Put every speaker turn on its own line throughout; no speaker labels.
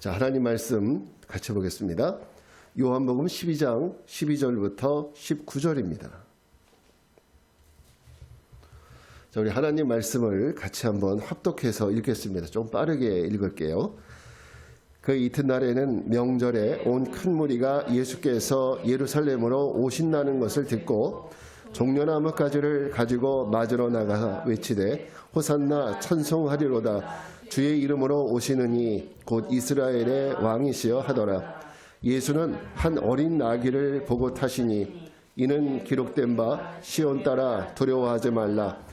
자, 하나님 말씀 같이 보겠습니다. 요한복음 12장 12절부터 19절입니다. 자, 우리 하나님 말씀을 같이 한번 합독해서 읽겠습니다. 좀 빠르게 읽을게요. 그 이튿날에는 명절에 온 큰 무리가 예수께서 예루살렘으로 오신다는 것을 듣고 종려나무 가지를 가지고 맞으러 나가 외치되 호산나 찬송하리로다. 주의 이름으로 오시느니 곧 이스라엘의 왕이시여 하더라. 예수는 한 어린 나귀를 보고 타시니 이는 기록된 바 시온 따라 두려워하지 말라.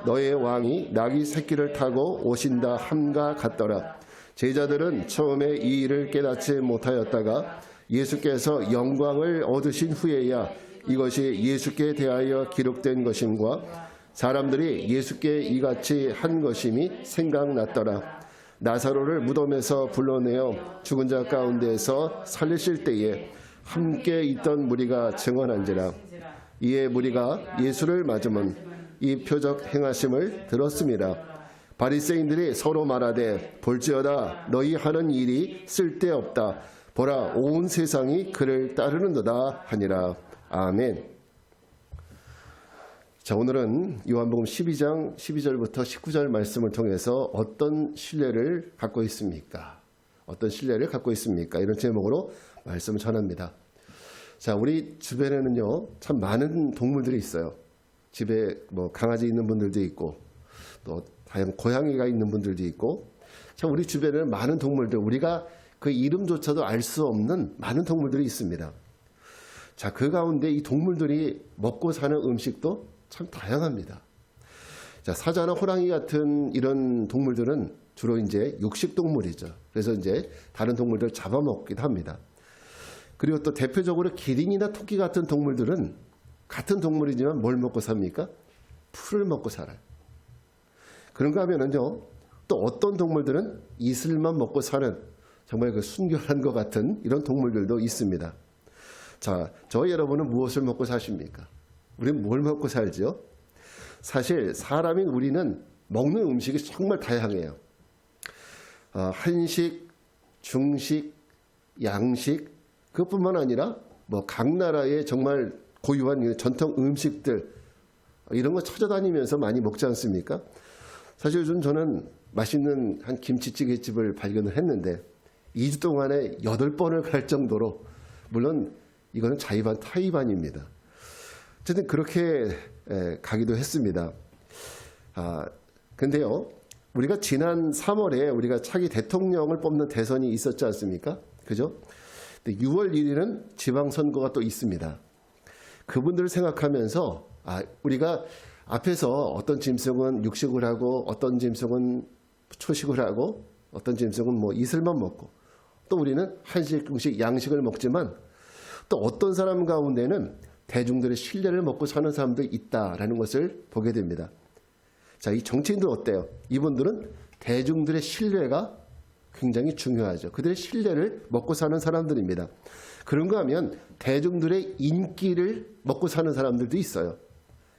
너의 왕이 나귀 새끼를 타고 오신다 함과 같더라. 제자들은 처음에 이 일을 깨닫지 못하였다가 예수께서 영광을 얻으신 후에야 이것이 예수께 대하여 기록된 것임과 사람들이 예수께 이같이 한 것임이 생각났더라. 나사로를 무덤에서 불러내어 죽은 자 가운데에서 살리실 때에 함께 있던 무리가 증언한지라. 이에 무리가 예수를 맞으면 이 표적 행하심을 들었습니다. 바리새인들이 서로 말하되 볼지어다 너희 하는 일이 쓸데없다. 보라 온 세상이 그를 따르는도다 하니라. 아멘. 자, 오늘은 요한복음 12장 12절부터 19절 말씀을 통해서 어떤 신뢰를 갖고 있습니까? 어떤 신뢰를 갖고 있습니까? 이런 제목으로 말씀을 전합니다. 자, 우리 주변에는요, 참 많은 동물들이 있어요. 집에 뭐 강아지 있는 분들도 있고, 또 다양한 고양이가 있는 분들도 있고, 참 우리 주변에는 많은 동물들, 우리가 그 이름조차도 알 수 없는 많은 동물들이 있습니다. 자, 그 가운데 이 동물들이 먹고 사는 음식도 참 다양합니다. 자, 사자나 호랑이 같은 이런 동물들은 주로 이제 육식 동물이죠. 그래서 이제 다른 동물들 잡아먹기도 합니다. 그리고 또 대표적으로 기린이나 토끼 같은 동물들은 같은 동물이지만 뭘 먹고 삽니까? 풀을 먹고 살아요. 그런가 하면은요, 또 어떤 동물들은 이슬만 먹고 사는 정말 그 순결한 것 같은 이런 동물들도 있습니다. 자, 저희 여러분은 무엇을 먹고 사십니까? 우리는 뭘 먹고 살죠? 사실 사람인 우리는 먹는 음식이 정말 다양해요. 한식, 중식, 양식, 그것뿐만 아니라 뭐 각 나라의 정말 고유한 전통 음식들 이런 거 찾아다니면서 많이 먹지 않습니까? 사실 요즘 저는 맛있는 한 김치찌개집을 발견을 했는데 2주 동안에 8번을 갈 정도로, 물론 이거는 자의반 타의반입니다. 어쨌든 그렇게 가기도 했습니다. 근데요, 우리가 지난 3월에 우리가 차기 대통령을 뽑는 대선이 있었지 않습니까? 그죠? 근데 6월 1일은 지방선거가 또 있습니다. 그분들을 생각하면서 우리가 앞에서 어떤 짐승은 육식을 하고 어떤 짐승은 초식을 하고 어떤 짐승은 뭐 이슬만 먹고 또 우리는 한식, 중식, 양식을 먹지만 또 어떤 사람 가운데는 대중들의 신뢰를 먹고 사는 사람들이 있다라는 것을 보게 됩니다. 자, 이 정치인들 어때요? 이분들은 대중들의 신뢰가 굉장히 중요하죠. 그들의 신뢰를 먹고 사는 사람들입니다. 그런가 하면 대중들의 인기를 먹고 사는 사람들도 있어요.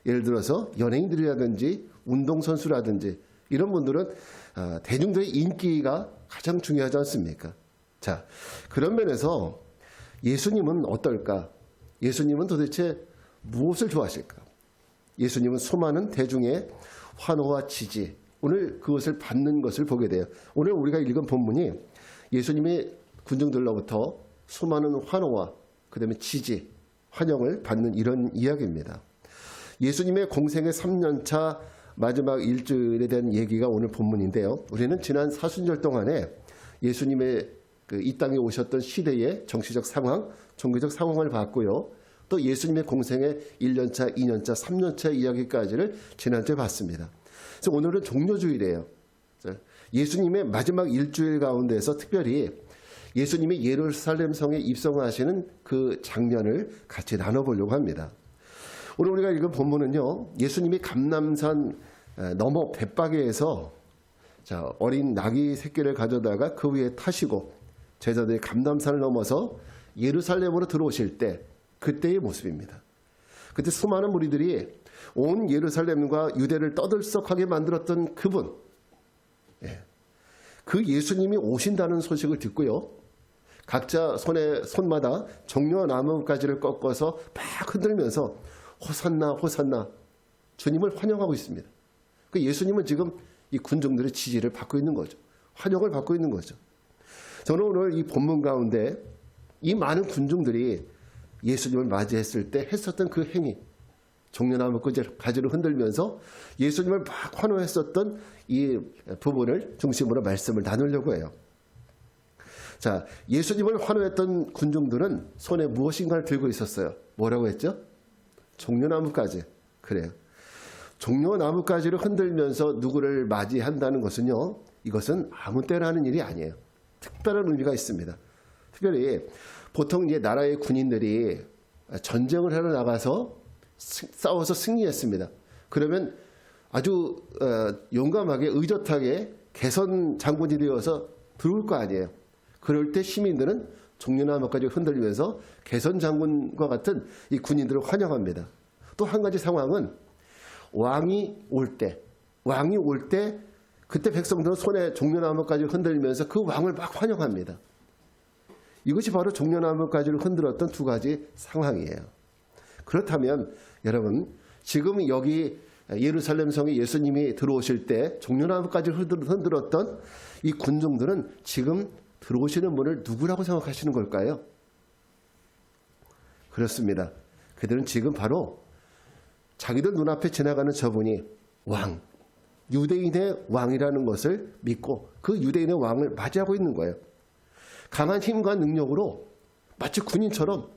예를 들어서 연예인들이라든지 운동선수라든지 이런 분들은 대중들의 인기가 가장 중요하지 않습니까? 자, 그런 면에서 예수님은 어떨까? 예수님은 도대체 무엇을 좋아하실까? 예수님은 수많은 대중의 환호와 지지, 오늘 그것을 받는 것을 보게 돼요. 오늘 우리가 읽은 본문이 예수님의 군중들로부터 수많은 환호와 그 다음에 지지, 환영을 받는 이런 이야기입니다. 예수님의 공생의 3년차 마지막 일주일에 대한 얘기가 오늘 본문인데요. 우리는 지난 사순절 동안에 예수님의 이 땅에 오셨던 시대의 정치적 상황, 종교적 상황을 봤고요. 또 예수님의 공생의 1년차, 2년차, 3년차 이야기까지를 지난주에 봤습니다. 그래서 오늘은 종료주일이에요. 예수님의 마지막 일주일 가운데서 특별히 예수님이 예루살렘 성에 입성하시는 그 장면을 같이 나눠보려고 합니다. 오늘 우리가 읽은 본문은요, 예수님이 감람산 너머 벳바게에서 어린 나귀 새끼를 가져다가 그 위에 타시고 제자들이 감람산을 넘어서 예루살렘으로 들어오실 때, 그때의 모습입니다. 그때 수많은 무리들이 온 예루살렘과 유대를 떠들썩하게 만들었던 그분, 그 예수님이 오신다는 소식을 듣고요. 각자 손마다 종려나무가지를 꺾어서 막 흔들면서 호산나 호산나 주님을 환영하고 있습니다. 그 예수님은 지금 이 군중들의 지지를 받고 있는 거죠. 환영을 받고 있는 거죠. 저는 오늘 이 본문 가운데 이 많은 군중들이 예수님을 맞이했을 때 했었던 그 행위, 종려나무 가지를 흔들면서 예수님을 막 환호했었던 이 부분을 중심으로 말씀을 나누려고 해요. 자, 예수님을 환호했던 군중들은 손에 무엇인가를 들고 있었어요. 뭐라고 했죠? 종려나무가지. 그래요. 종려나무가지를 흔들면서 누구를 맞이한다는 것은요, 이것은 아무 때나 하는 일이 아니에요. 특별한 의미가 있습니다. 특별히 보통 이제 나라의 군인들이 전쟁을 하러 나가서 싸워서 승리했습니다. 그러면 아주 용감하게 의젓하게 개선 장군이 되어서 들어올 거 아니에요. 그럴 때 시민들은 종려나무까지 흔들면서 개선 장군과 같은 이 군인들을 환영합니다. 또 한 가지 상황은 왕이 올 때 그때 백성들은 손에 종려나무까지 흔들면서 그 왕을 막 환영합니다. 이것이 바로 종려나무까지를 흔들었던 두 가지 상황이에요. 그렇다면 여러분, 지금 여기 예루살렘 성에 예수님이 들어오실 때 종려나무까지를 흔들었던 이 군중들은 지금 들어오시는 분을 누구라고 생각하시는 걸까요? 그렇습니다. 그들은 지금 바로 자기들 눈앞에 지나가는 저분이 왕, 유대인의 왕이라는 것을 믿고 그 유대인의 왕을 맞이하고 있는 거예요. 강한 힘과 능력으로 마치 군인처럼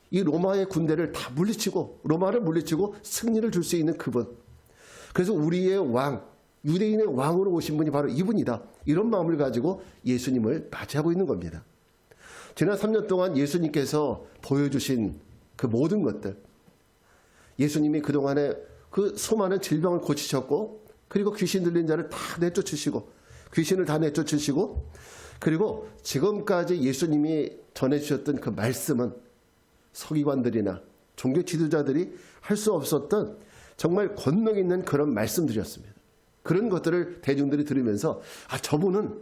이 로마의 군대를 다 로마를 물리치고 승리를 줄 수 있는 그분. 그래서 우리의 왕, 유대인의 왕으로 오신 분이 바로 이분이다. 이런 마음을 가지고 예수님을 맞이하고 있는 겁니다. 지난 3년 동안 예수님께서 보여주신 그 모든 것들, 예수님이 그동안에 그 수많은 질병을 고치셨고, 그리고 귀신 들린 자를 다 내쫓으시고, 귀신을 다 내쫓으시고, 그리고 지금까지 예수님이 전해주셨던 그 말씀은 서기관들이나 종교 지도자들이 할 수 없었던 정말 권능 있는 그런 말씀들이었습니다. 그런 것들을 대중들이 들으면서 저분은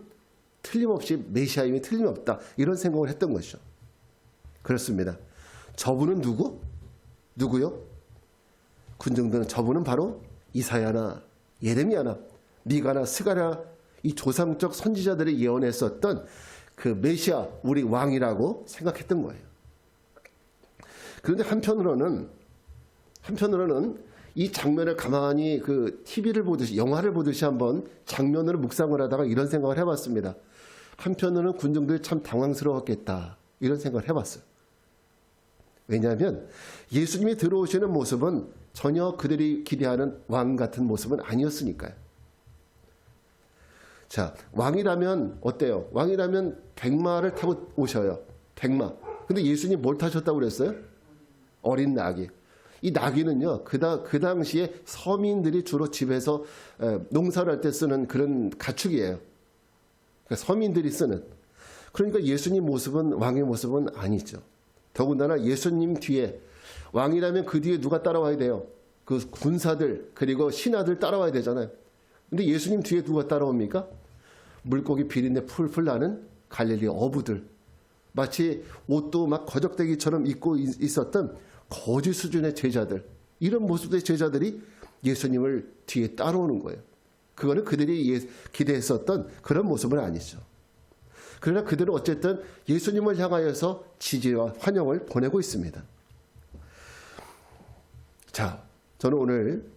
틀림없이 메시아임이 틀림없다, 이런 생각을 했던 것이죠. 그렇습니다. 저분은 누구요? 군중들은 저분은 바로 이사야나 예레미야나 미가나 스가랴, 이 조상적 선지자들이 예언했었던 그 메시아, 우리 왕이라고 생각했던 거예요. 그런데 한편으로는 이 장면을 가만히 그 TV를 보듯이, 영화를 보듯이 한번 장면으로 묵상을 하다가 이런 생각을 해봤습니다. 한편으로는 군중들이 참 당황스러웠겠다, 이런 생각을 해봤어요. 왜냐하면 예수님이 들어오시는 모습은 전혀 그들이 기대하는 왕 같은 모습은 아니었으니까요. 자, 왕이라면 어때요? 왕이라면 백마를 타고 오셔요. 백마. 근데 예수님 뭘 타셨다고 그랬어요? 어린 나귀. 이 나귀는요, 그 당시에 서민들이 주로 집에서 농사를 할 때 쓰는 그런 가축이에요. 그러니까 서민들이 쓰는. 그러니까 예수님 모습은, 왕의 모습은 아니죠. 더군다나 예수님 뒤에, 왕이라면 그 뒤에 누가 따라와야 돼요? 그 군사들, 그리고 신하들 따라와야 되잖아요. 근데 예수님 뒤에 누가 따라옵니까? 물고기 비린내 풀풀 나는 갈릴리 어부들. 마치 옷도 막 거적대기처럼 입고 있었던 거지 수준의 제자들. 이런 모습의 제자들이 예수님을 뒤에 따라오는 거예요. 그거는 그들이 기대했었던 그런 모습은 아니죠. 그러나 그들은 어쨌든 예수님을 향하여서 지지와 환영을 보내고 있습니다. 자, 저는 오늘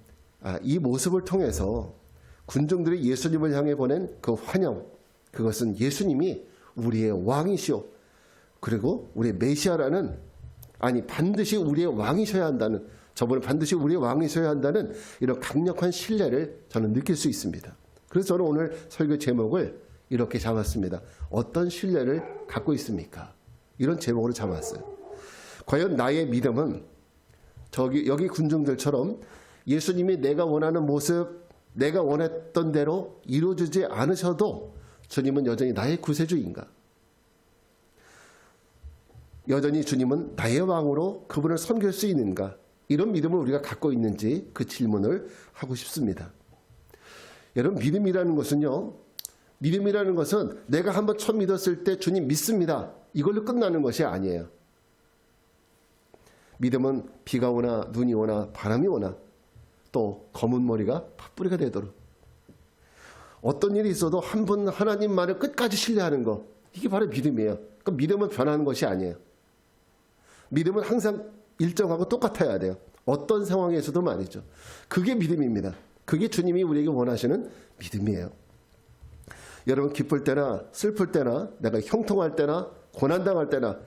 이 모습을 통해서 군중들이 예수님을 향해 보낸 그 환영, 그것은 예수님이 우리의 왕이시오, 그리고 우리의 메시아라는, 반드시 우리의 왕이셔야 한다는, 저분은 반드시 우리의 왕이셔야 한다는 이런 강력한 신뢰를 저는 느낄 수 있습니다. 그래서 저는 오늘 설교 제목을 이렇게 잡았습니다. 어떤 신뢰를 갖고 있습니까? 이런 제목으로 잡았어요. 과연 나의 믿음은 여기 군중들처럼 예수님이 내가 원하는 모습, 내가 원했던 대로 이루어지지 않으셔도 주님은 여전히 나의 구세주인가? 여전히 주님은 나의 왕으로 그분을 섬길 수 있는가? 이런 믿음을 우리가 갖고 있는지 그 질문을 하고 싶습니다. 여러분, 믿음이라는 것은요, 믿음이라는 것은 내가 한번 처음 믿었을 때 주님 믿습니다. 이걸로 끝나는 것이 아니에요. 믿음은 비가 오나 눈이 오나 바람이 오나 또 검은 머리가 팥뿌리가 되도록 어떤 일이 있어도 한 분 하나님만을 끝까지 신뢰하는 것, 이게 바로 믿음이에요. 그러니까 믿음은 변하는 것이 아니에요. 믿음은 항상 일정하고 똑같아야 돼요. 어떤 상황에서도 말이죠. 그게 믿음입니다. 그게 주님이 우리에게 원하시는 믿음이에요. 여러분 기쁠 때나 슬플 때나 내가 형통할 때나 고난당할 때나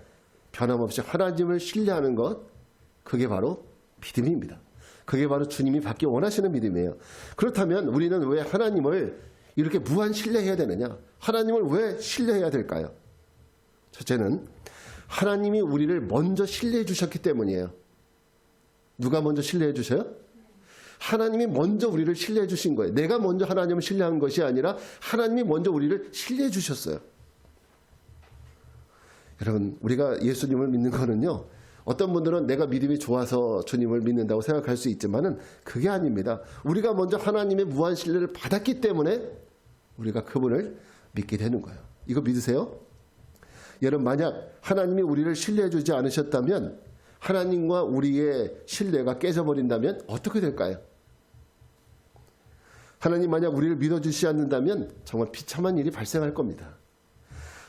변함없이 하나님을 신뢰하는 것, 그게 바로 믿음입니다. 그게 바로 주님이 받기 원하시는 믿음이에요. 그렇다면 우리는 왜 하나님을 이렇게 무한 신뢰해야 되느냐? 하나님을 왜 신뢰해야 될까요? 첫째는 하나님이 우리를 먼저 신뢰해 주셨기 때문이에요. 누가 먼저 신뢰해 주셔요? 하나님이 먼저 우리를 신뢰해 주신 거예요. 내가 먼저 하나님을 신뢰한 것이 아니라 하나님이 먼저 우리를 신뢰해 주셨어요. 여러분, 우리가 예수님을 믿는 거는요, 어떤 분들은 내가 믿음이 좋아서 주님을 믿는다고 생각할 수 있지만은 그게 아닙니다. 우리가 먼저 하나님의 무한 신뢰를 받았기 때문에 우리가 그분을 믿게 되는 거예요. 이거 믿으세요? 여러분, 만약 하나님이 우리를 신뢰해 주지 않으셨다면, 하나님과 우리의 신뢰가 깨져버린다면 어떻게 될까요? 하나님 만약 우리를 믿어주시지 않는다면 정말 비참한 일이 발생할 겁니다.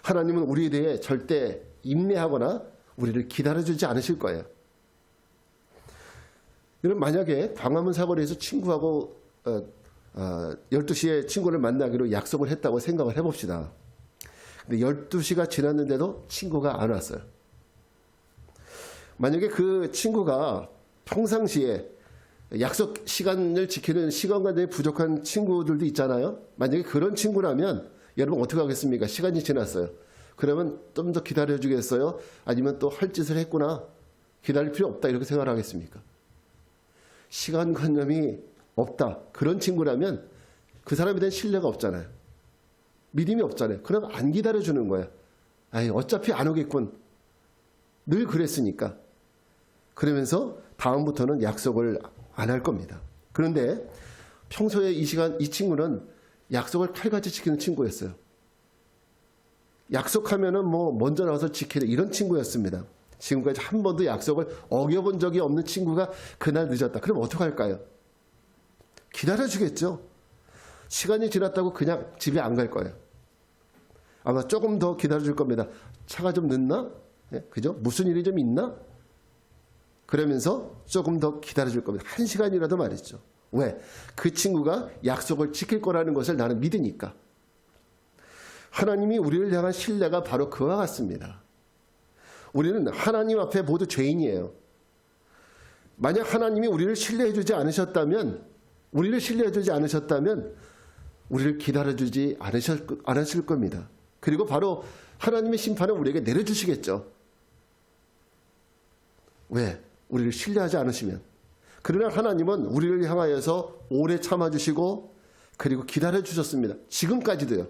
하나님은 우리에 대해 절대 인내하거나 우리를 기다려주지 않으실 거예요. 여러분, 만약에 광화문 사거리에서 친구하고 12시에 친구를 만나기로 약속을 했다고 생각을 해봅시다. 근데 12시가 지났는데도 친구가 안 왔어요. 만약에 그 친구가 평상시에 약속 시간을 지키는 시간관념이 부족한 친구들도 있잖아요. 만약에 그런 친구라면 여러분 어떻게 하겠습니까? 시간이 지났어요. 그러면 좀 더 기다려주겠어요? 아니면 또 할 짓을 했구나, 기다릴 필요 없다, 이렇게 생각을 하겠습니까? 시간관념이 없다, 그런 친구라면 그 사람에 대한 신뢰가 없잖아요. 믿음이 없잖아요. 그럼 안 기다려주는 거예요. 아이, 어차피 안 오겠군, 늘 그랬으니까. 그러면서 다음부터는 약속을 안 할 겁니다. 그런데 평소에 이 친구는 약속을 칼같이 지키는 친구였어요. 약속하면은 먼저 나와서 지키는 이런 친구였습니다. 지금까지 한 번도 약속을 어겨본 적이 없는 친구가 그날 늦었다. 그럼 어떡할까요? 기다려주겠죠. 시간이 지났다고 그냥 집에 안 갈 거예요. 아마 조금 더 기다려줄 겁니다. 차가 좀 늦나? 그죠? 무슨 일이 좀 있나? 그러면서 조금 더 기다려줄 겁니다. 1시간이라도 말이죠. 왜? 그 친구가 약속을 지킬 거라는 것을 나는 믿으니까. 하나님이 우리를 향한 신뢰가 바로 그와 같습니다. 우리는 하나님 앞에 모두 죄인이에요. 만약 하나님이 우리를 신뢰해주지 않으셨다면, 우리를 기다려주지 않으실 겁니다. 그리고 바로 하나님의 심판을 우리에게 내려주시겠죠. 왜? 우리를 신뢰하지 않으시면. 그러나 하나님은 우리를 향하여서 오래 참아주시고 그리고 기다려주셨습니다. 지금까지도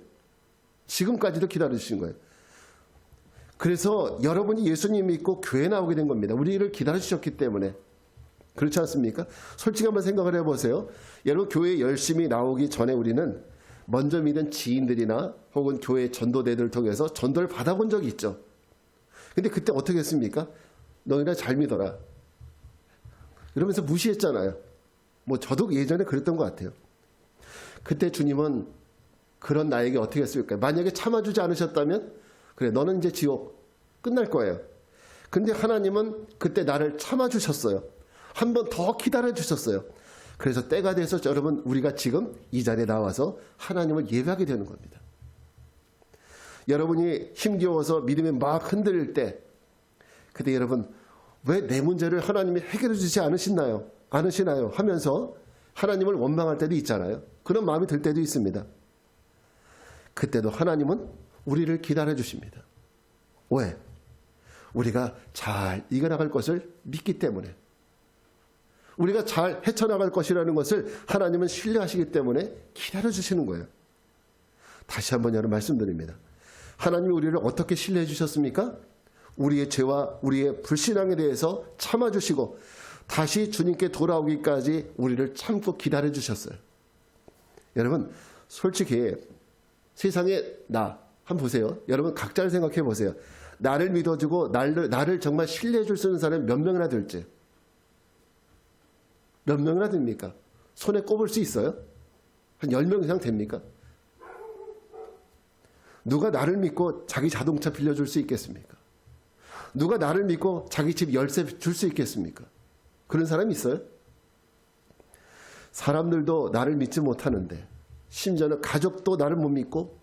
기다려주신 거예요. 그래서 여러분이 예수님 믿고 교회 나오게 된 겁니다. 우리를 기다려주셨기 때문에. 그렇지 않습니까? 솔직히 한번 생각을 해보세요. 여러분 교회에 열심히 나오기 전에 우리는 먼저 믿은 지인들이나 혹은 교회 전도대들을 통해서 전도를 받아본 적이 있죠. 근데 그때 어떻게 했습니까? 너희나 잘 믿어라, 이러면서 무시했잖아요. 저도 예전에 그랬던 것 같아요. 그때 주님은 그런 나에게 어떻게 했을까요? 만약에 참아주지 않으셨다면, 그래, 너는 이제 지옥 끝날 거예요. 근데 하나님은 그때 나를 참아주셨어요. 한 번 더 기다려주셨어요. 그래서 때가 돼서 여러분, 우리가 지금 이 자리에 나와서 하나님을 예배하게 되는 겁니다. 여러분이 힘겨워서 믿음이 막 흔들릴 때, 그때 여러분, 왜 내 문제를 하나님이 해결해 주지 않으시나요 하면서 하나님을 원망할 때도 있잖아요. 그런 마음이 들 때도 있습니다. 그때도 하나님은 우리를 기다려 주십니다. 왜? 우리가 잘 이겨나갈 것을 믿기 때문에. 우리가 잘 헤쳐나갈 것이라는 것을 하나님은 신뢰하시기 때문에 기다려 주시는 거예요. 다시 한번 여러분 말씀드립니다. 하나님이 우리를 어떻게 신뢰해 주셨습니까? 우리의 죄와 우리의 불신앙에 대해서 참아주시고 다시 주님께 돌아오기까지 우리를 참고 기다려 주셨어요. 여러분, 솔직히 세상에 나 한번 보세요. 여러분 각자를 생각해 보세요. 나를 믿어주고 나를 정말 신뢰해 줄 수 있는 사람이 몇 명이나 될지. 몇 명이나 됩니까? 손에 꼽을 수 있어요? 한 10명 이상 됩니까? 누가 나를 믿고 자기 자동차 빌려줄 수 있겠습니까? 누가 나를 믿고 자기 집 열쇠 줄 수 있겠습니까? 그런 사람이 있어요? 사람들도 나를 믿지 못하는데, 심지어는 가족도 나를 못 믿고,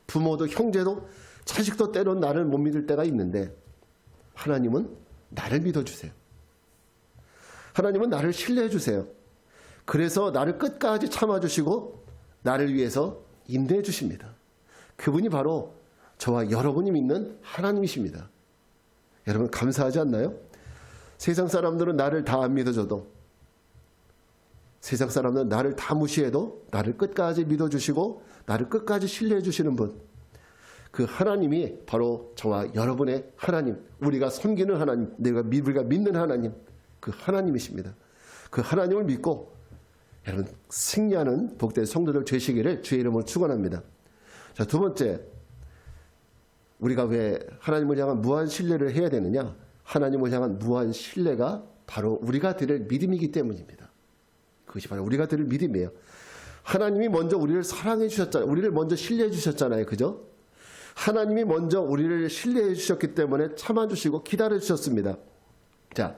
부모도 형제도 자식도 때론 나를 못 믿을 때가 있는데, 하나님은 나를 믿어주세요. 하나님은 나를 신뢰해 주세요. 그래서 나를 끝까지 참아주시고 나를 위해서 인내해 주십니다. 그분이 바로 저와 여러분이 믿는 하나님이십니다. 여러분 감사하지 않나요? 세상 사람들은 나를 다 안 믿어줘도, 세상 사람들은 나를 다 무시해도 나를 끝까지 믿어주시고 나를 끝까지 신뢰해 주시는 분, 그 하나님이 바로 저와 여러분의 하나님, 우리가 섬기는 하나님, 우리가 믿는 하나님, 그 하나님이십니다. 그 하나님을 믿고 여러분 승리하는 복된 성도들 되시기를 주의 이름으로 축원합니다. 자, 두 번째, 우리가 왜 하나님을 향한 무한 신뢰를 해야 되느냐? 하나님을 향한 무한 신뢰가 바로 우리가 드릴 믿음이기 때문입니다. 그것이 바로 우리가 드릴 믿음이에요. 하나님이 먼저 우리를 사랑해 주셨잖아요. 우리를 먼저 신뢰해 주셨잖아요. 그죠? 하나님이 먼저 우리를 신뢰해 주셨기 때문에 참아주시고 기다려 주셨습니다. 자,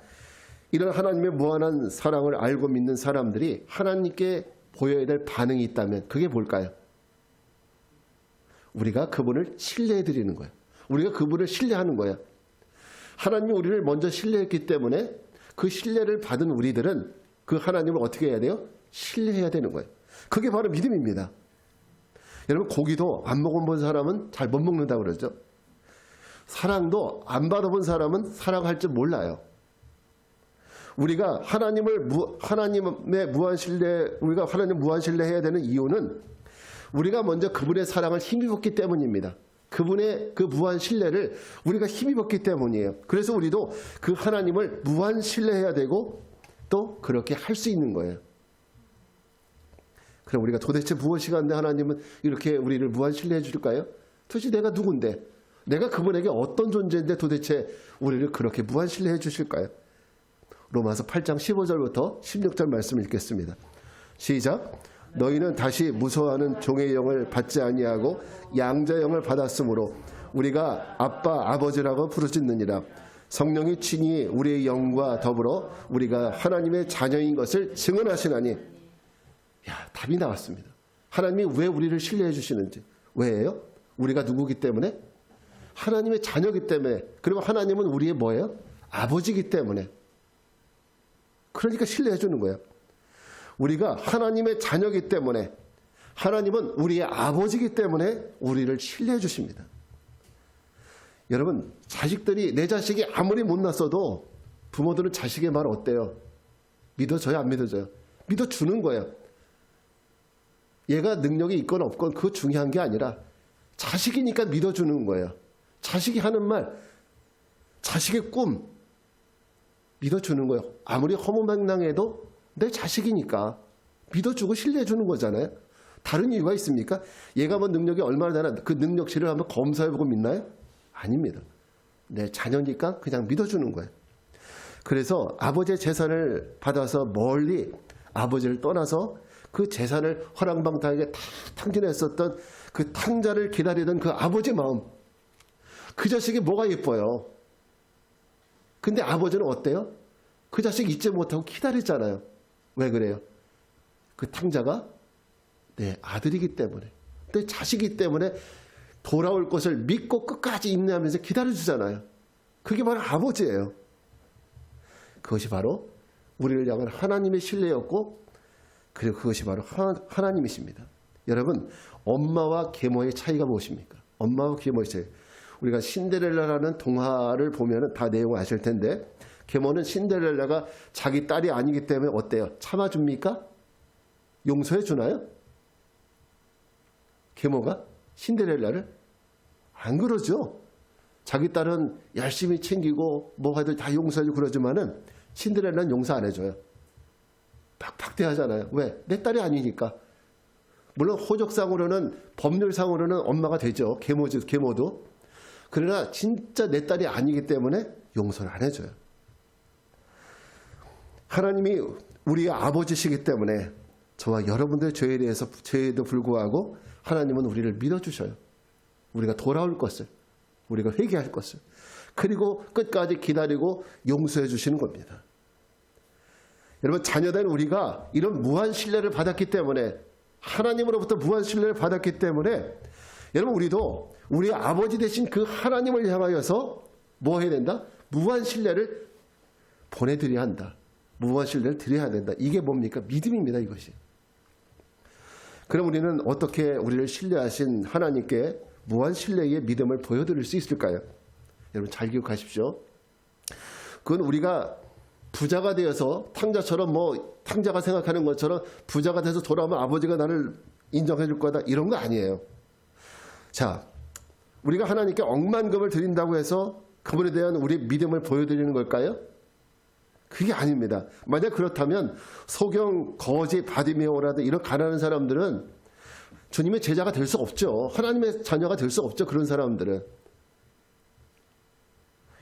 이런 하나님의 무한한 사랑을 알고 믿는 사람들이 하나님께 보여야 될 반응이 있다면 그게 뭘까요? 우리가 그분을 신뢰해 드리는 거예요. 우리가 그분을 신뢰하는 거예요. 하나님이 우리를 먼저 신뢰했기 때문에 그 신뢰를 받은 우리들은 그 하나님을 어떻게 해야 돼요? 신뢰해야 되는 거예요. 그게 바로 믿음입니다. 여러분 고기도 안 먹어본 사람은 잘 못 먹는다고 그러죠. 사랑도 안 받아본 사람은 사랑할 줄 몰라요. 우리가 하나님의 무한 신뢰, 우리가 하나님 무한 신뢰해야 되는 이유는 우리가 먼저 그분의 사랑을 힘입었기 때문입니다. 그분의 그 무한 신뢰를 우리가 힘입었기 때문이에요. 그래서 우리도 그 하나님을 무한 신뢰해야 되고 또 그렇게 할 수 있는 거예요. 그럼 우리가 도대체 무엇이간데 하나님은 이렇게 우리를 무한 신뢰해 줄까요? 도대체 내가 누군데? 내가 그분에게 어떤 존재인데 도대체 우리를 그렇게 무한 신뢰해 주실까요? 로마서 8장 15절부터 16절 말씀 읽겠습니다. 시작. 너희는 다시 무서워하는 종의 영을 받지 아니하고 양자의 영을 받았으므로 우리가 아빠 아버지라고 부르짖느니라. 성령이 친히 우리의 영과 더불어 우리가 하나님의 자녀인 것을 증언하시나니. 야, 답이 나왔습니다. 하나님이 왜 우리를 신뢰해 주시는지. 왜예요? 우리가 누구기 때문에? 하나님의 자녀이기 때문에. 그리고 하나님은 우리의 뭐예요? 아버지이기 때문에. 그러니까 신뢰해 주는 거예요. 우리가 하나님의 자녀이기 때문에, 하나님은 우리의 아버지이기 때문에 우리를 신뢰해 주십니다. 여러분, 자식들이, 내 자식이 아무리 못났어도 부모들은 자식의 말 어때요? 믿어줘요, 안 믿어줘요? 믿어주는 거예요. 얘가 능력이 있건 없건 그거 중요한 게 아니라 자식이니까 믿어주는 거예요. 자식이 하는 말, 자식의 꿈 믿어주는 거예요. 아무리 허무맹랑해도 내 자식이니까 믿어주고 신뢰해주는 거잖아요. 다른 이유가 있습니까? 얘가 뭐 능력이 얼마나 되나 그 능력치를 한번 검사해보고 믿나요? 아닙니다. 내 자녀니까 그냥 믿어주는 거예요. 그래서 아버지의 재산을 받아서 멀리 아버지를 떠나서 그 재산을 허랑방탕하게 다 탕진했었던 그 탕자를 기다리던 그 아버지 마음. 그 자식이 뭐가 예뻐요? 근데 아버지는 어때요? 그 자식 잊지 못하고 기다렸잖아요. 왜 그래요? 그 탕자가 내 아들이기 때문에, 내 자식이기 때문에 돌아올 것을 믿고 끝까지 인내하면서 기다려주잖아요. 그게 바로 아버지예요. 그것이 바로 우리를 향한 하나님의 신뢰였고, 그리고 그것이 바로 하나님이십니다. 여러분, 엄마와 계모의 차이가 무엇입니까? 엄마와 계모의 차이. 우리가 신데렐라라는 동화를 보면 다 내용을 아실 텐데, 계모는 신데렐라가 자기 딸이 아니기 때문에 어때요? 참아줍니까? 용서해 주나요? 계모가 신데렐라를? 안 그러죠. 자기 딸은 열심히 챙기고 뭐 하든 다 용서해주고 그러지만은 신데렐라는 용서 안 해줘요. 팍팍 대하잖아요. 왜? 내 딸이 아니니까. 물론 호적상으로는 법률상으로는 엄마가 되죠. 계모도. 그러나 진짜 내 딸이 아니기 때문에 용서를 안 해줘요. 하나님이 우리의 아버지시기 때문에 저와 여러분들의 죄에 대해서 죄에도 불구하고 하나님은 우리를 믿어주셔요. 우리가 돌아올 것을, 우리가 회개할 것을, 그리고 끝까지 기다리고 용서해 주시는 겁니다. 여러분, 자녀된 우리가 이런 무한 신뢰를 받았기 때문에, 하나님으로부터 무한 신뢰를 받았기 때문에 여러분, 우리도 우리 아버지 되신 그 하나님을 향하여서 뭐 해야 된다? 무한 신뢰를 보내드려야 한다. 무한 신뢰를 드려야 된다. 이게 뭡니까? 믿음입니다, 이것이. 그럼 우리는 어떻게 우리를 신뢰하신 하나님께 무한 신뢰의 믿음을 보여드릴 수 있을까요? 여러분, 잘 기억하십시오. 그건 우리가 부자가 되어서 탕자처럼 탕자가 생각하는 것처럼 부자가 돼서 돌아오면 아버지가 나를 인정해 줄 거다, 이런 거 아니에요. 자, 우리가 하나님께 억만금을 드린다고 해서 그분에 대한 우리 믿음을 보여드리는 걸까요? 그게 아닙니다. 만약 그렇다면 소경, 거지, 바디메오라든 이런 가난한 사람들은 주님의 제자가 될 수 없죠. 하나님의 자녀가 될 수 없죠. 그런 사람들은.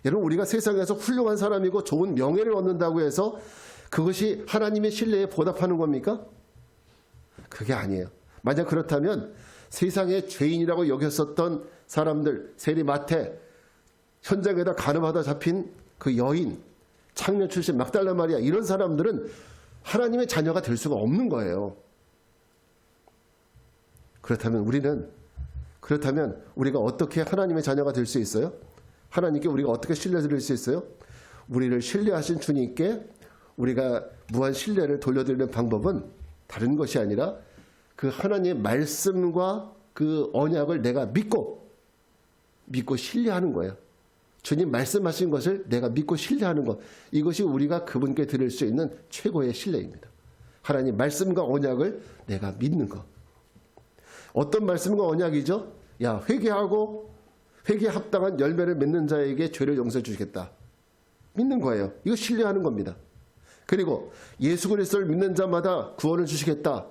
여러분, 우리가 세상에서 훌륭한 사람이고 좋은 명예를 얻는다고 해서 그것이 하나님의 신뢰에 보답하는 겁니까? 그게 아니에요. 만약 그렇다면 세상의 죄인이라고 여겼었던 사람들, 세리마태, 현장에다 간음하다 잡힌 그 여인, 창녀 출신 막달라 마리아, 이런 사람들은 하나님의 자녀가 될 수가 없는 거예요. 그렇다면 우리가 어떻게 하나님의 자녀가 될 수 있어요? 하나님께 우리가 어떻게 신뢰드릴 수 있어요? 우리를 신뢰하신 주님께 우리가 무한 신뢰를 돌려드리는 방법은 다른 것이 아니라 그 하나님의 말씀과 그 언약을 내가 믿고 신뢰하는 거예요. 주님 말씀하신 것을 내가 믿고 신뢰하는 것, 이것이 우리가 그분께 드릴 수 있는 최고의 신뢰입니다. 하나님 말씀과 언약을 내가 믿는 것. 어떤 말씀과 언약이죠? 야, 회개에 합당한 열매를 맺는 자에게 죄를 용서해 주시겠다. 믿는 거예요. 이거 신뢰하는 겁니다. 그리고 예수 그리스도를 믿는 자마다 구원을 주시겠다.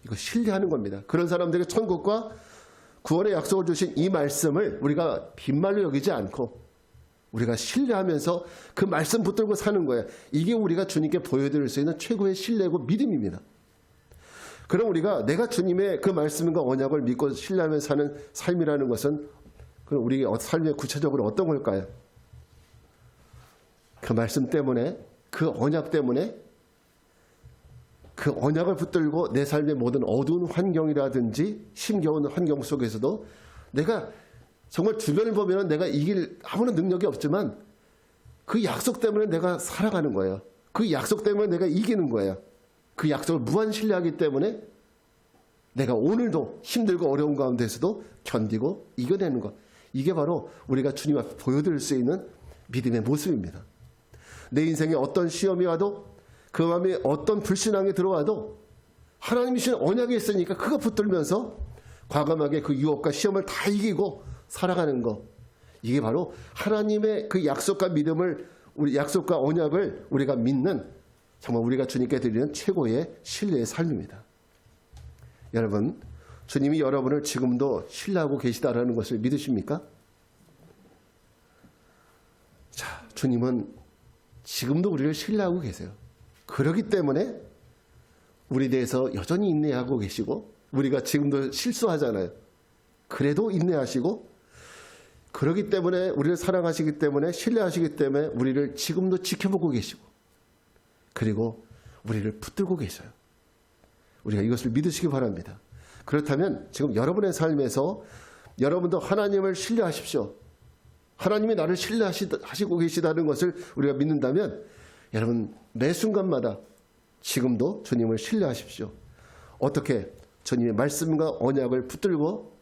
이거 신뢰하는 겁니다. 그런 사람들에게 천국과 구원의 약속을 주신 이 말씀을 우리가 빈말로 여기지 않고 우리가 신뢰하면서 그 말씀 붙들고 사는 거예요. 이게 우리가 주님께 보여드릴 수 있는 최고의 신뢰고 믿음입니다. 그럼 우리가 내가 주님의 그 말씀과 언약을 믿고 신뢰하며 사는 삶이라는 것은 그럼 우리의 삶에 구체적으로 어떤 걸까요? 그 말씀 때문에, 그 언약 때문에, 그 언약을 붙들고 내 삶의 모든 어두운 환경이라든지 힘겨운 환경 속에서도 내가 정말 주변을 보면 내가 이길 아무런 능력이 없지만 그 약속 때문에 내가 살아가는 거예요. 그 약속 때문에 내가 이기는 거예요. 그 약속을 무한 신뢰하기 때문에 내가 오늘도 힘들고 어려운 가운데서도 견디고 이겨내는 것. 이게 바로 우리가 주님 앞에 보여드릴 수 있는 믿음의 모습입니다. 내 인생에 어떤 시험이 와도 그 마음에 어떤 불신앙이 들어와도 하나님이 주신 언약이 있으니까 그거 붙들면서 과감하게 그 유혹과 시험을 다 이기고 살아가는 것. 이게 바로 하나님의 그 약속과 믿음을, 우리 약속과 언약을 우리가 믿는 정말 우리가 주님께 드리는 최고의 신뢰의 삶입니다. 여러분, 주님이 여러분을 지금도 신뢰하고 계시다라는 것을 믿으십니까? 자, 주님은 지금도 우리를 신뢰하고 계세요. 그렇기 때문에 우리 대해서 여전히 인내하고 계시고 우리가 지금도 실수하잖아요. 그래도 인내하시고 그렇기 때문에 우리를 사랑하시기 때문에 신뢰하시기 때문에 우리를 지금도 지켜보고 계시고 그리고 우리를 붙들고 계셔요. 우리가 이것을 믿으시기 바랍니다. 그렇다면 지금 여러분의 삶에서 여러분도 하나님을 신뢰하십시오. 하나님이 나를 신뢰하시고 계시다는 것을 우리가 믿는다면 여러분 매 순간마다 지금도 주님을 신뢰하십시오. 어떻게? 주님의 말씀과 언약을 붙들고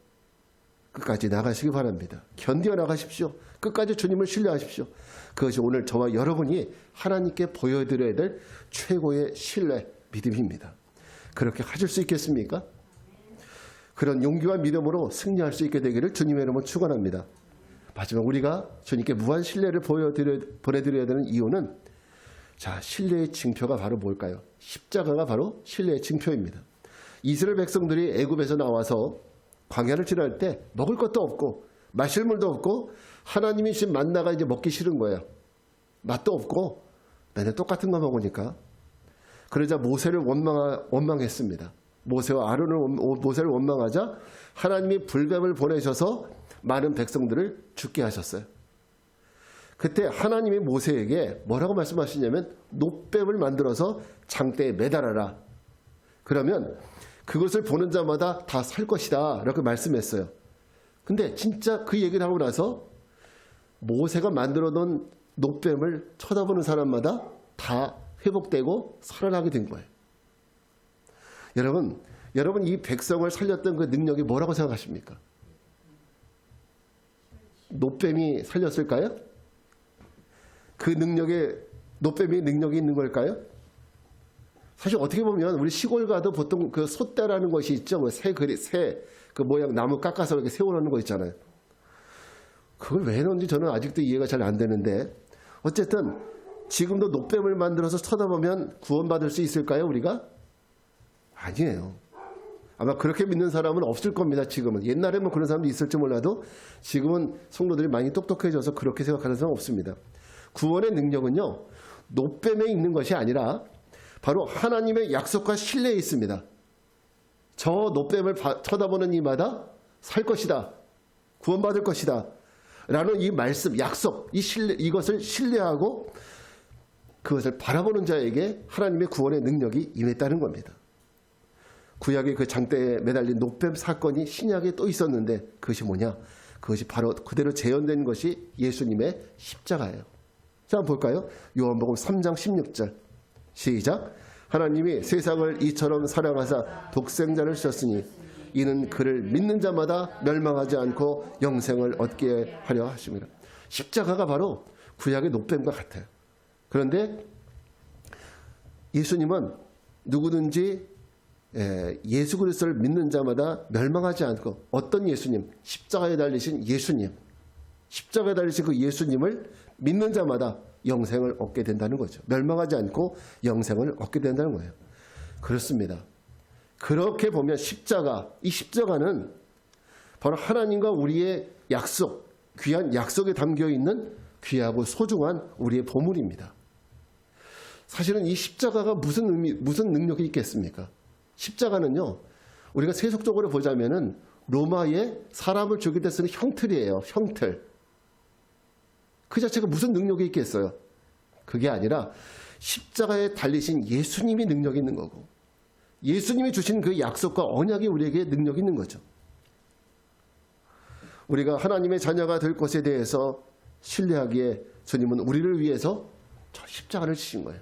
끝까지 나가시기 바랍니다. 견디어 나가십시오. 끝까지 주님을 신뢰하십시오. 그것이 오늘 저와 여러분이 하나님께 보여드려야 될 최고의 신뢰, 믿음입니다. 그렇게 하실 수 있겠습니까? 그런 용기와 믿음으로 승리할 수 있게 되기를 주님의 이름으로 축원합니다. 마지막 우리가 주님께 무한 신뢰를 보내드려야 되는 이유는 자, 신뢰의 징표가 바로 뭘까요? 십자가가 바로 신뢰의 징표입니다. 이스라엘 백성들이 애굽에서 나와서 광야를 지날 때 먹을 것도 없고 마실 물도 없고 하나님이 주신 만나가 이제 먹기 싫은 거예요. 맛도 없고 맨날 똑같은 거 먹으니까. 그러자 모세를 원망했습니다. 모세와 아론을 모세를 원망하자 하나님이 불뱀을 보내셔서 많은 백성들을 죽게 하셨어요. 그때 하나님이 모세에게 뭐라고 말씀하시냐면 놋뱀을 만들어서 장대에 매달아라. 그러면 그것을 보는 자마다 다 살 것이다. 이렇게 말씀했어요. 근데 진짜 그 얘기를 하고 나서 모세가 만들어 놓은 놋뱀을 쳐다보는 사람마다 다 회복되고 살아나게 된 거예요. 여러분 이 백성을 살렸던 그 능력이 뭐라고 생각하십니까? 놋뱀이 살렸을까요? 그 능력에 놋뱀이 능력이 있는 걸까요? 사실 어떻게 보면 우리 시골 가도 보통 그 솥대라는 것이 있죠. 뭐 새 그 모양 나무 깎아서 이렇게 세워놓는 거 있잖아요. 그걸 왜 넣는지 저는 아직도 이해가 잘 안 되는데 어쨌든 지금도 놋뱀을 만들어서 쳐다보면 구원받을 수 있을까요, 우리가? 아니에요. 아마 그렇게 믿는 사람은 없을 겁니다, 지금은. 옛날에는 그런 사람도 있을지 몰라도 지금은 성도들이 많이 똑똑해져서 그렇게 생각하는 사람은 없습니다. 구원의 능력은요, 놋뱀에 있는 것이 아니라 바로 하나님의 약속과 신뢰에 있습니다. 저 놋뱀을 쳐다보는 이마다 살 것이다. 구원받을 것이다. 라는 이 말씀, 약속, 이것을 신뢰하고 그것을 바라보는 자에게 하나님의 구원의 능력이 임했다는 겁니다. 구약의 그 장대에 매달린 놋뱀 사건이 신약에 또 있었는데 그것이 뭐냐? 그것이 바로 그대로 재현된 것이 예수님의 십자가예요. 자, 한번 볼까요? 요한복음 3장 16절. 시작. 하나님이 세상을 이처럼 사랑하사 독생자를 주셨으니 이는 그를 믿는 자마다 멸망하지 않고 영생을 얻게 하려 하심이라. 십자가가 바로 구약의 놋뱀과 같아요. 그런데 예수님은 누구든지 예수 그리스도를 믿는 자마다 멸망하지 않고 어떤 예수님? 십자가에 달리신 예수님. 십자가에 달리신 그 예수님을 믿는 자마다 영생을 얻게 된다는 거죠. 멸망하지 않고 영생을 얻게 된다는 거예요. 그렇습니다. 그렇게 보면 이 십자가는 바로 하나님과 우리의 약속, 귀한 약속에 담겨 있는 귀하고 소중한 우리의 보물입니다. 사실은 이 십자가가 무슨 능력이 있겠습니까? 십자가는요, 우리가 세속적으로 보자면은 로마의 사람을 죽일 때 쓰는 형틀이에요. 형틀. 그 자체가 무슨 능력이 있겠어요? 그게 아니라 십자가에 달리신 예수님이 능력이 있는 거고 예수님이 주신 그 약속과 언약이 우리에게 능력이 있는 거죠. 우리가 하나님의 자녀가 될 것에 대해서 신뢰하기에 주님은 우리를 위해서 저 십자가를 지신 거예요.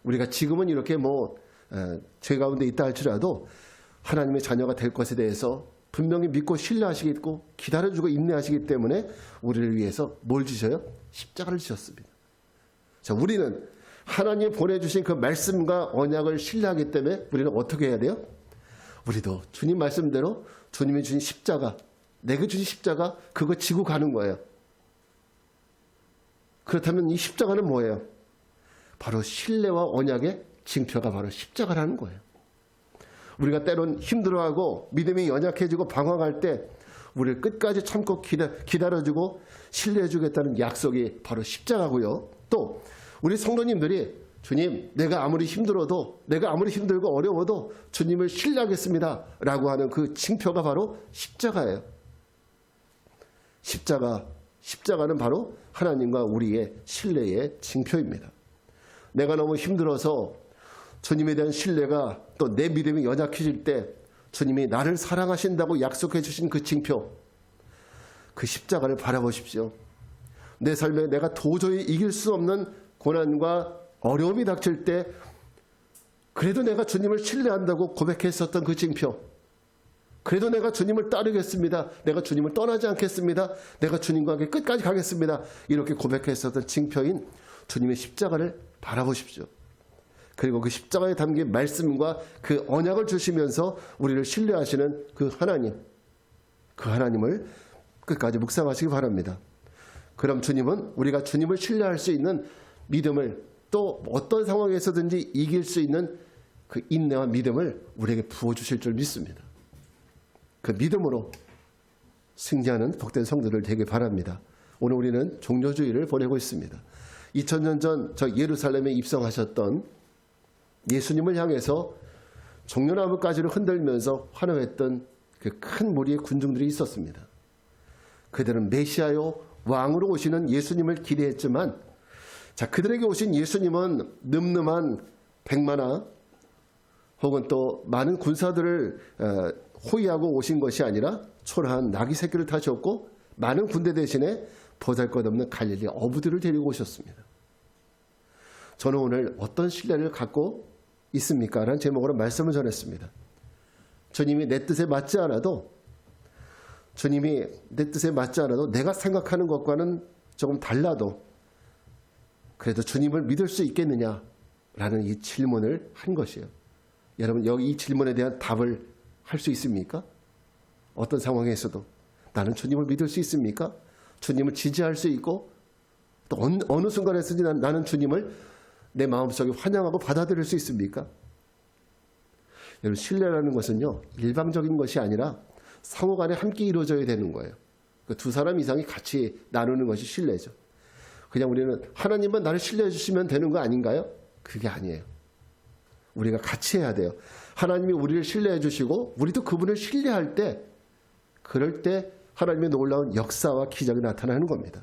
우리가 지금은 이렇게 죄 가운데 있다 할지라도 하나님의 자녀가 될 것에 대해서 분명히 믿고 신뢰하시겠고 기다려주고 인내하시기 때문에 우리를 위해서 뭘 주셔요? 십자가를 주셨습니다. 자, 우리는 하나님 보내주신 그 말씀과 언약을 신뢰하기 때문에 우리는 어떻게 해야 돼요? 우리도 주님 말씀대로 주님이 주신 십자가, 내게 주신 십자가 그거 지고 가는 거예요. 그렇다면 이 십자가는 뭐예요? 바로 신뢰와 언약의 징표가 바로 십자가라는 거예요. 우리가 때론 힘들어하고 믿음이 연약해지고 방황할 때 우리를 끝까지 참고 기다려주고 신뢰해주겠다는 약속이 바로 십자가고요. 또 우리 성도님들이 주님, 내가 아무리 힘들어도, 내가 아무리 힘들고 어려워도 주님을 신뢰하겠습니다 라고 하는 그 징표가 바로 십자가예요. 십자가는 바로 하나님과 우리의 신뢰의 징표입니다. 내가 너무 힘들어서 주님에 대한 신뢰가 또 내 믿음이 연약해질 때 주님이 나를 사랑하신다고 약속해 주신 그 징표, 그 십자가를 바라보십시오. 내 삶에 내가 도저히 이길 수 없는 고난과 어려움이 닥칠 때 그래도 내가 주님을 신뢰한다고 고백했었던 그 징표, 그래도 내가 주님을 따르겠습니다, 내가 주님을 떠나지 않겠습니다, 내가 주님과 함께 끝까지 가겠습니다, 이렇게 고백했었던 징표인 주님의 십자가를 바라보십시오. 그리고 그 십자가에 담긴 말씀과 그 언약을 주시면서 우리를 신뢰하시는 그 하나님을 끝까지 묵상하시기 바랍니다. 그럼 주님은 우리가 주님을 신뢰할 수 있는 믿음을 또 어떤 상황에서든지 이길 수 있는 그 인내와 믿음을 우리에게 부어주실 줄 믿습니다. 그 믿음으로 승리하는 복된 성도들 되길 바랍니다. 오늘 우리는 종료주일을 보내고 있습니다. 2000년 전 저 예루살렘에 입성하셨던 예수님을 향해서 종려나무가지를 흔들면서 환호했던 그 큰 무리의 군중들이 있었습니다. 그들은 메시아요 왕으로 오시는 예수님을 기대했지만 그들에게 오신 예수님은 늠름한 백마나 혹은 또 많은 군사들을 호위하고 오신 것이 아니라 초라한 나귀 새끼를 타셨고 많은 군대 대신에 보잘것없는 갈릴리 어부들을 데리고 오셨습니다. 저는 오늘 어떤 신뢰를 갖고 있습니까? 라는 제목으로 말씀을 전했습니다. 주님이 내 뜻에 맞지 않아도 내가 생각하는 것과는 조금 달라도 그래도 주님을 믿을 수 있겠느냐라는 이 질문을 한 것이에요. 여러분 여기 이 질문에 대한 답을 할 수 있습니까? 어떤 상황에서도 나는 주님을 믿을 수 있습니까? 주님을 지지할 수 있고 또 어느 순간에서든지 나는 주님을 내 마음속에 환영하고 받아들일 수 있습니까? 여러분 신뢰라는 것은요 일방적인 것이 아니라 상호간에 함께 이루어져야 되는 거예요. 그 두 사람 이상이 같이 나누는 것이 신뢰죠. 그냥 우리는 하나님만 나를 신뢰해 주시면 되는 거 아닌가요? 그게 아니에요. 우리가 같이 해야 돼요. 하나님이 우리를 신뢰해 주시고 우리도 그분을 신뢰할 때 그럴 때 하나님의 놀라운 역사와 기적이 나타나는 겁니다.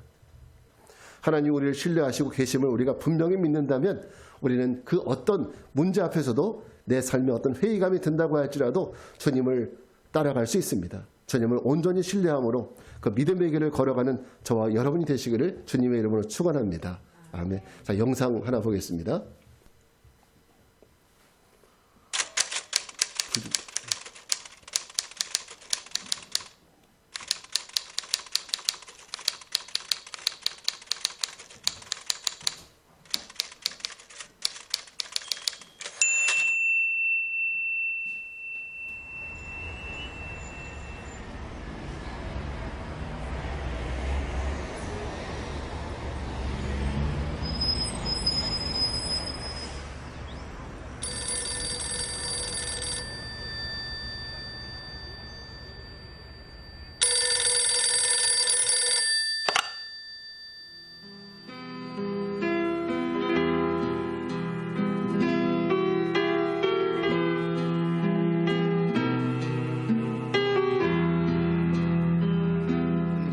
하나님이 우리를 신뢰하시고 계심을 우리가 분명히 믿는다면 우리는 그 어떤 문제 앞에서도 내 삶에 어떤 회의감이 든다고 할지라도 주님을 따라갈 수 있습니다. 주님을 온전히 신뢰함으로 그 믿음의 길을 걸어가는 저와 여러분이 되시기를 주님의 이름으로 축원합니다. 아멘. 자, 영상 하나 보겠습니다.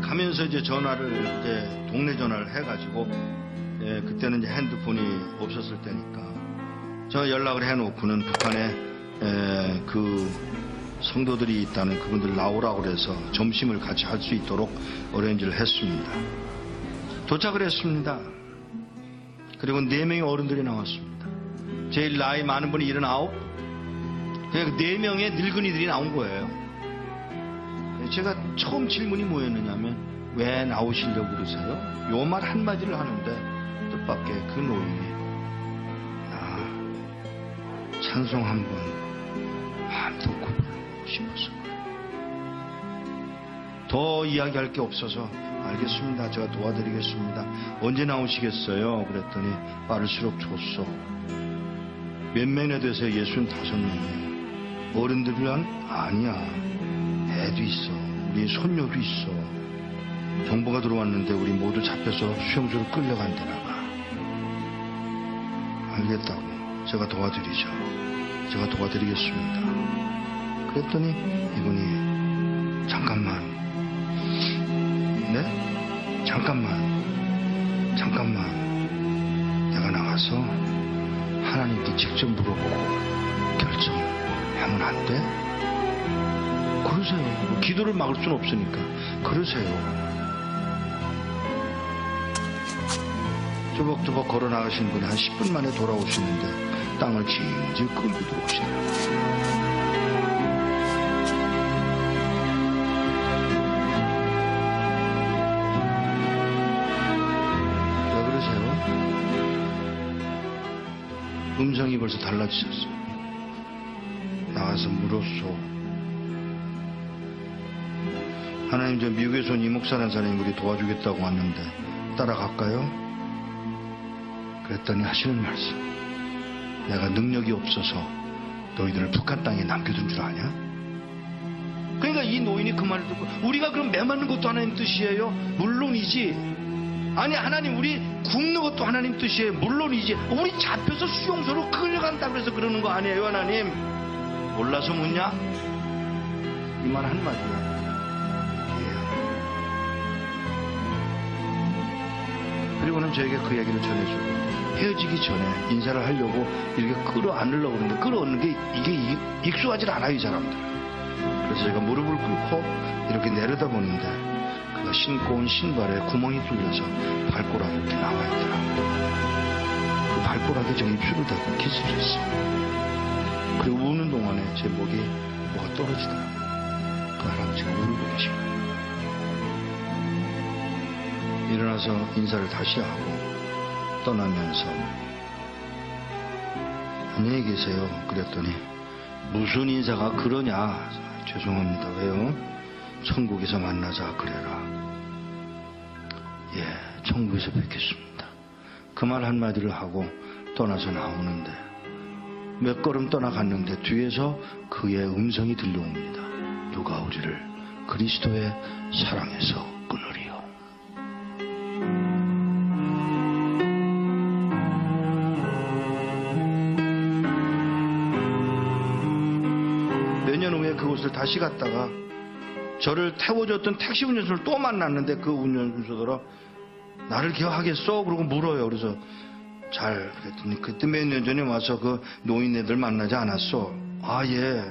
가면서 이제 동네 전화를 해가지고 그때는 이제 핸드폰이 없었을 때니까 저 연락을 해놓고는 북한에 그 성도들이 있다는 그분들 나오라고 그래서 점심을 같이 할 수 있도록 어레인지를 했습니다. 도착을 했습니다. 그리고 4명의 어른들이 나왔습니다. 제일 나이 많은 분이 79, 그냥 4명의 늙은이들이 나온 거예요. 제가 처음 질문이 뭐였느냐면 왜 나오시려고 그러세요? 요 말 한마디를 하는데 뜻밖의 그 노인이 찬송 한번 마음 놓고 부르고 싶어서 더 이야기할 게 없어서 알겠습니다. 제가 도와드리겠습니다. 언제 나오시겠어요? 그랬더니 빠를수록 좋소. 몇 명이나 되세요? 65명이에요. 어른들은 아니야. 애도 있어. 우리 손녀도 있어. 정보가 들어왔는데 우리 모두 잡혀서 수용소로 끌려간다나 봐. 알겠다고. 제가 도와드리죠. 제가 도와드리겠습니다. 그랬더니 이분이 잠깐만. 네? 잠깐만. 내가 나가서 하나님께 직접 물어보고 결정하면 안 돼? 그러세요. 기도를 막을 수는 없으니까. 그러세요. 조벅조벅 걸어 나가신 분이 한 10분 만에 돌아오시는데 땅을 질질 끌고 들어오시더라고요. 왜 그러세요? 음성이 벌써 달라지셨어요. 나가서 물었소. 하나님, 저 미국에서 온 이목사라는 사람이 우리 도와주겠다고 왔는데 따라갈까요? 그랬더니 하시는 말씀. 내가 능력이 없어서 너희들을 북한 땅에 남겨둔 줄 아냐? 그러니까 이 노인이 그 말을 듣고 우리가 그럼 매맞는 것도 하나님 뜻이에요? 물론이지. 아니 하나님 우리 굶는 것도 하나님 뜻이에요? 물론이지. 우리 잡혀서 수용소로 끌려간다 그래서 그러는 거 아니에요 하나님? 몰라서 묻냐? 이 말 한마디야. 그리고는 저에게 그 얘기를 전해주고 헤어지기 전에 인사를 하려고 이렇게 끌어안으려고 그러는데 끌어안는 게 이게 익숙하지 않아요 이 사람들. 그래서 제가 무릎을 꿇고 이렇게 내려다보는데 그가 신고 온 신발에 구멍이 뚫려서 발가락이 이렇게 나와 있더라고요. 그 발가락에 제 입술을 닫고 키스를 했어요. 그리고 우는 동안에 제 목이 뭐가 떨어지더라고요. 그 할아버지가 울고 계신 거예요. 일어나서 인사를 다시 하고 떠나면서 안녕히 계세요. 그랬더니 무슨 인사가 그러냐. 죄송합니다. 왜요? 천국에서 만나자 그래라. 예, 천국에서 뵙겠습니다. 그 말 한마디를 하고 떠나서 나오는데 몇 걸음 떠나갔는데 뒤에서 그의 음성이 들려옵니다. 누가 우리를 그리스도의 사랑에서 끊으리요. 몇 년 후에 그곳을 다시 갔다가 저를 태워줬던 택시 운전수를 또 만났는데 그 운전수더러 나를 기억하겠어? 그러고 물어요. 그래서 잘 그랬더니 그때 몇 년 전에 와서 그 노인네들 만나지 않았어? 아 예.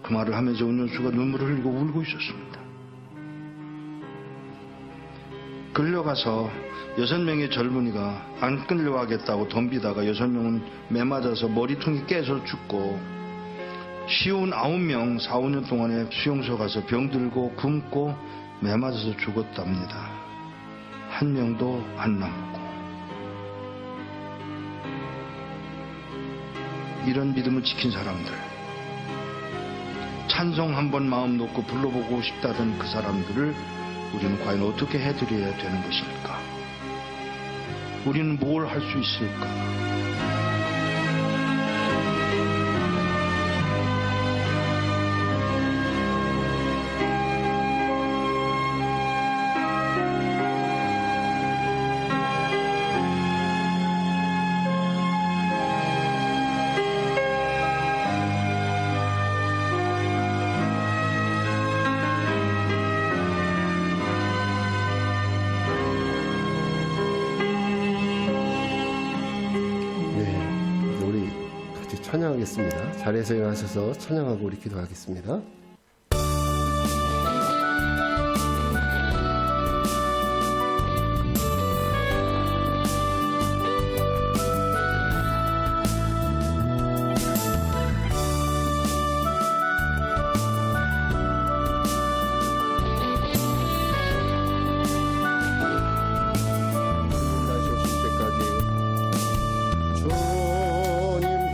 그 말을 하면서 운전수가 눈물을 흘리고 울고 있었습니다. 끌려가서 6명의 젊은이가 안 끌려가겠다고 덤비다가 6명은 매맞아서 머리통이 깨서 죽고 쉬운 9명 4, 5년 동안에 수용소 가서 병들고 굶고 매맞아서 죽었답니다. 한 명도 안 남고. 이런 믿음을 지킨 사람들, 찬송 한번 마음 놓고 불러보고 싶다던 그 사람들을 우리는 과연 어떻게 해드려야 되는 것입니까? 우리는 뭘 할 수 있을까?
찬양하겠습니다. 자리에서 일어나셔서 찬양하고 우리 기도하겠습니다.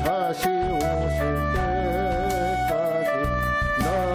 다시 오실 때까지 나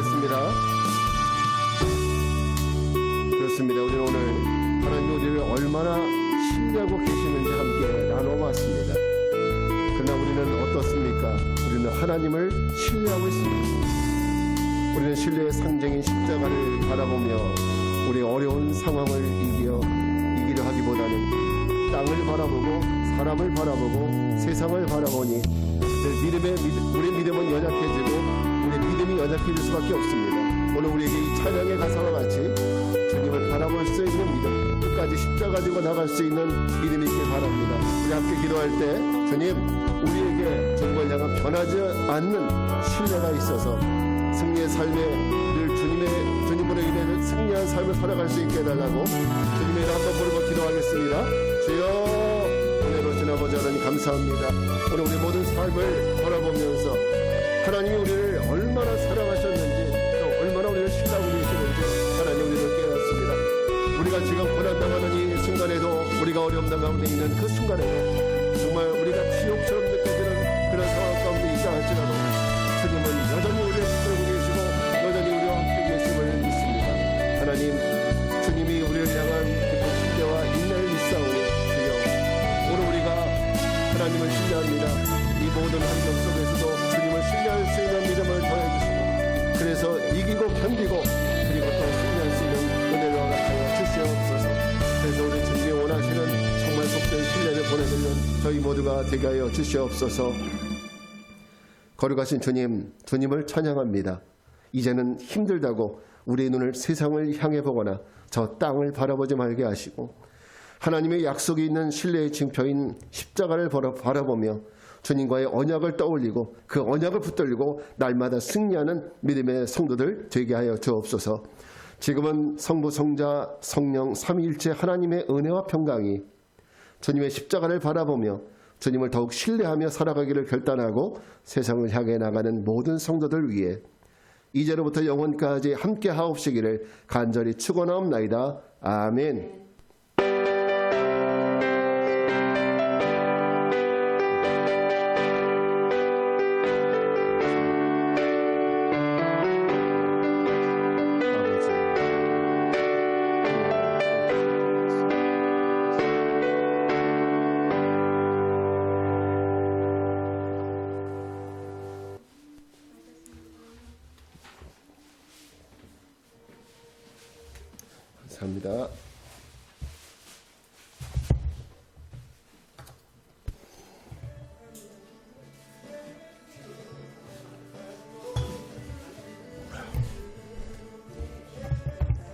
기도하겠습니다. 그렇습니다. 우리는 오늘 하나님 우리를 얼마나 신뢰하고 계시는지 함께 나눠봤습니다. 그러나 우리는 어떻습니까? 우리는 하나님을 신뢰하고 있습니다. 우리는 신뢰의 상징인 십자가를 바라보며 우리 어려운 상황을 이기려 하기보다는 땅을 바라보고 사람을 바라보고 세상을 바라보니 우리 믿음은 연약해지고 우리 믿음이 연약해질 수밖에 없습니다. 오늘 우리에게 이 찬양의 가사와 같이 주님을 바라볼 수 있는 믿음, 끝까지 십자가 가지고 나갈 수 있는 믿음이 있길 바랍니다. 우리 함께 기도할 때 주님, 우리에게 정말 향한 변하지 않는 신뢰가 있어서 승리의 삶에 늘 주님으로 인해 승리한 삶을 살아갈 수 있게 해달라고 주님의 이름 한번 부르고 기도하겠습니다. 주여, 은혜로우신 아버지 하나님 감사합니다. 오늘 우리 모든 삶을 바라보면서 하나님이 우리를 얼마나 사랑하셨는지 또 얼마나 우리를 신뢰하고 계시는지 하나님 우리를 깨닫습니다. 우리가 지금 고난당하는 이 순간에도 우리가 어려움 가운데 있는 그 순간에도 정말 우리가 지옥처럼 느껴지는 그런 상황 가운데 있다 할지라도 주님은 여전히 우리를 붙들고 계시고 여전히 우리와 함께 계심을 믿습니다. 하나님, 주님이 우리를 향한 깊은 신뢰와 인내를 믿사오니 주여, 오늘 우리가 하나님을 신뢰합니다. 이 모든 환경 속에서도 주님을 신뢰할 수 있는 믿음을 더해주시고 그래서 이기고 견디고 그리고 또 승리할 수 있는 은혜를 허락하여 주시옵소서. 그래서 우리 주님이 원하시는 정말 속된 신뢰를 보내드리는 저희 모두가 되게 하여 주시옵소서. 거룩하신 주님, 주님을 찬양합니다. 이제는 힘들다고 우리의 눈을 세상을 향해 보거나 저 땅을 바라보지 말게 하시고 하나님의 약속이 있는 신뢰의 징표인 십자가를 바라보며 주님과의 언약을 떠올리고 그 언약을 붙들리고 날마다 승리하는 믿음의 성도들 되게 하여 주옵소서. 지금은 성부, 성자, 성령 삼위일체 하나님의 은혜와 평강이 주님의 십자가를 바라보며 주님을 더욱 신뢰하며 살아가기를 결단하고 세상을 향해 나가는 모든 성도들 위해 이제로부터 영원까지 함께 하옵시기를 간절히 축원하옵나이다. 아멘. 감사합니다.